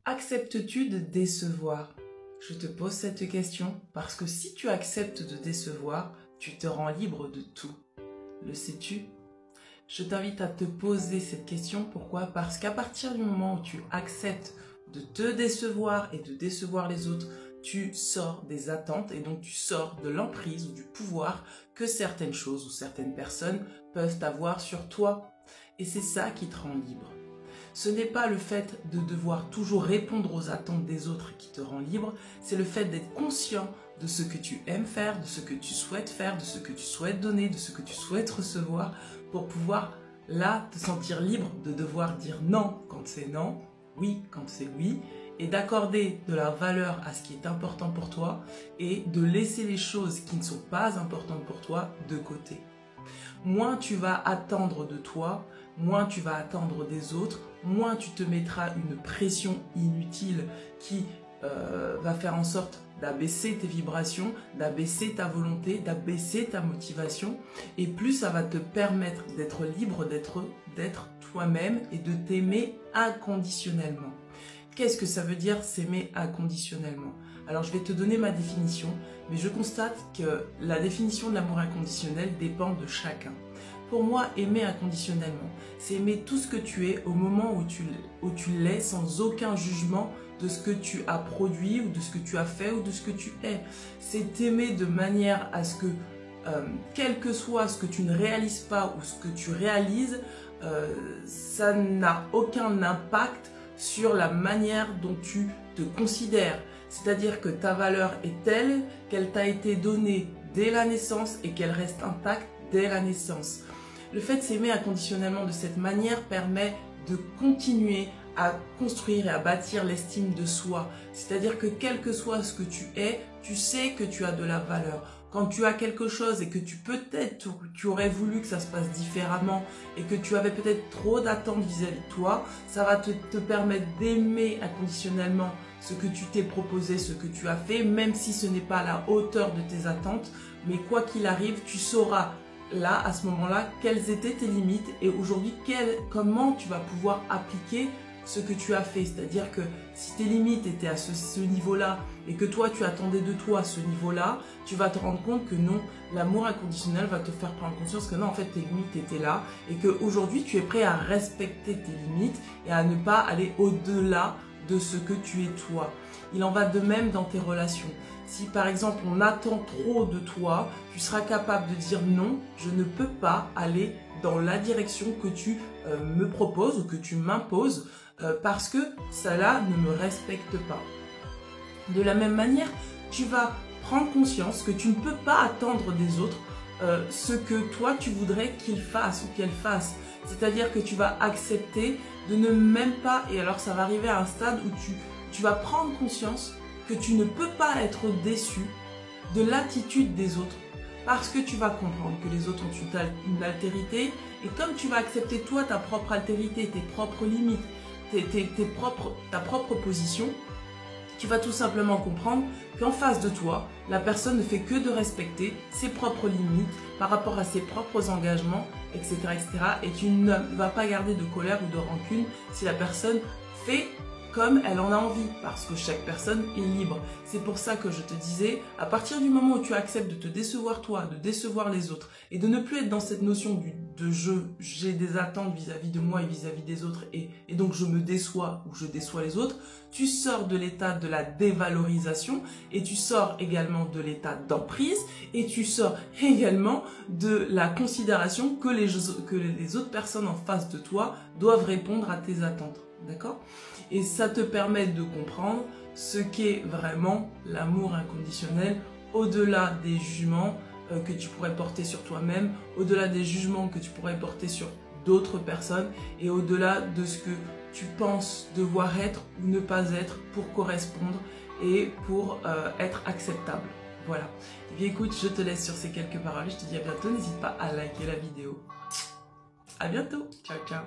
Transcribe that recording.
Acceptes-tu de décevoir? Je te pose cette question parce que si tu acceptes de décevoir, tu te rends libre de tout. Le sais-tu? Je t'invite à te poser cette question. Pourquoi? Parce qu'à partir du moment où tu acceptes de te décevoir et de décevoir les autres, tu sors des attentes et donc tu sors de l'emprise ou du pouvoir que certaines choses ou certaines personnes peuvent avoir sur toi. Et c'est ça qui te rend libre. Ce n'est pas le fait de devoir toujours répondre aux attentes des autres qui te rend libre, c'est le fait d'être conscient de ce que tu aimes faire, de ce que tu souhaites faire, de ce que tu souhaites donner, de ce que tu souhaites recevoir pour pouvoir là te sentir libre de devoir dire non quand c'est non, oui quand c'est oui, et d'accorder de la valeur à ce qui est important pour toi et de laisser les choses qui ne sont pas importantes pour toi de côté. Moins tu vas attendre de toi, moins tu vas attendre des autres, moins tu te mettras une pression inutile qui va faire en sorte d'abaisser tes vibrations, d'abaisser ta volonté, d'abaisser ta motivation, et plus ça va te permettre d'être libre, d'être toi-même et de t'aimer inconditionnellement. Qu'est-ce que ça veut dire s'aimer inconditionnellement? Alors je vais te donner ma définition, mais je constate que la définition de l'amour inconditionnel dépend de chacun. Pour moi, aimer inconditionnellement, c'est aimer tout ce que tu es au moment où tu l'es sans aucun jugement de ce que tu as produit ou de ce que tu as fait ou de ce que tu es. C'est t'aimer de manière à ce que, quel que soit ce que tu ne réalises pas ou ce que tu réalises, ça n'a aucun impact sur la manière dont tu te considères. C'est-à-dire que ta valeur est telle qu'elle t'a été donnée dès la naissance et qu'elle reste intacte dès la naissance. Le fait de s'aimer inconditionnellement de cette manière permet de continuer à construire et à bâtir l'estime de soi. C'est-à-dire que quel que soit ce que tu es, tu sais que tu as de la valeur. Quand tu as quelque chose et que tu aurais voulu que ça se passe différemment et que tu avais peut-être trop d'attentes vis-à-vis de toi, ça va te permettre d'aimer inconditionnellement ce que tu t'es proposé, ce que tu as fait, même si ce n'est pas à la hauteur de tes attentes. Mais quoi qu'il arrive, tu sauras là, à ce moment-là, quelles étaient tes limites et aujourd'hui, comment tu vas pouvoir appliquer ce que tu as fait. C'est-à-dire que si tes limites étaient à ce niveau-là et que toi, tu attendais de toi ce niveau-là, tu vas te rendre compte que non, l'amour inconditionnel va te faire prendre conscience que non, en fait, tes limites étaient là et qu'aujourd'hui, tu es prêt à respecter tes limites et à ne pas aller au-delà de ce que tu es toi. Il en va de même dans tes relations. Si par exemple on attend trop de toi, tu seras capable de dire non, je ne peux pas aller dans la direction que tu me proposes ou que tu m'imposes parce que cela ne me respecte pas. De la même manière, tu vas prendre conscience que tu ne peux pas attendre des autres ce que toi tu voudrais qu'ils fassent ou qu'elles fassent. C'est-à-dire que tu vas accepter de ne même pas, et alors ça va arriver à un stade où tu vas prendre conscience que tu ne peux pas être déçu de l'attitude des autres parce que tu vas comprendre que les autres ont une altérité et comme tu vas accepter toi ta propre altérité, tes propres limites, ta propre position, tu vas tout simplement comprendre qu'en face de toi, la personne ne fait que de respecter ses propres limites par rapport à ses propres engagements, etc., etc. Et tu ne vas pas garder de colère ou de rancune si la personne fait comme elle en a envie, parce que chaque personne est libre. C'est pour ça que je te disais, à partir du moment où tu acceptes de te décevoir toi, de décevoir les autres, et de ne plus être dans cette notion de j'ai des attentes vis-à-vis de moi et vis-à-vis des autres, et donc je me déçois ou je déçois les autres, tu sors de l'état de la dévalorisation, et tu sors également de l'état d'emprise, et tu sors également de la considération que les autres personnes en face de toi doivent répondre à tes attentes. D'accord? Et ça te permet de comprendre ce qu'est vraiment l'amour inconditionnel au-delà des jugements que tu pourrais porter sur toi-même, au-delà des jugements que tu pourrais porter sur d'autres personnes et au-delà de ce que tu penses devoir être ou ne pas être pour correspondre et pour être acceptable. Voilà. Et bien écoute, je te laisse sur ces quelques paroles. Je te dis à bientôt. N'hésite pas à liker la vidéo. À bientôt. Ciao, ciao.